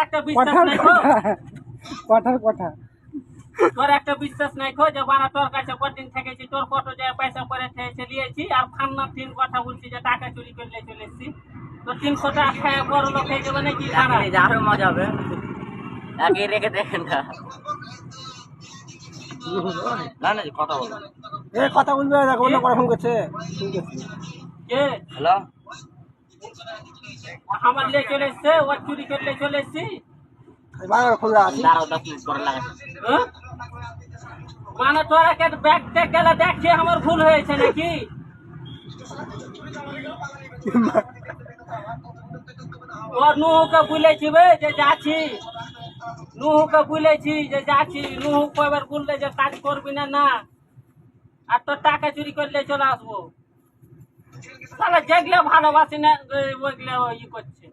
একটা বিশ্বাস নাই খো কথা তোর একটা বিশ্বাস নাই খো যে বানা তোর কাছে কদিন থেকেছি তোর কত যায় পয়সা করে খেয়েছে নিয়েছি আর ফান্না তিন কথা বলছি যে টাকা চুরি করলে চলে এসছি তো 300 টাকা খায় বড় লোক হয়ে যাবে নাকি আরো মজা হবে আগে রেখে দেখেন না না না কথা বলো কথা বলবে দেখো অন্য করে ফোন করছে কে হ্যালো আমার লে চলে এসছে ও চুরি করলে চলে এসছি বাংলা খোলা আছে দাঁড়াও 10 মিনিট পরে লাগাচ্ছি মানে তোরা কে ব্যাগ টেক গেলে দেখছি আমার ভুল হয়েছে নাকি ও নুহুকে বলেছি যে যাচ্ছি নুহুকে বলেছি যে যাচ্ছি নুহু কয়বার বললে যে কাজ করবি না না আর তোর টাকা চুরি করলে চলে আসবো তাহলে যেগুলো ভালোবাসি না ওইগুলো ই করছে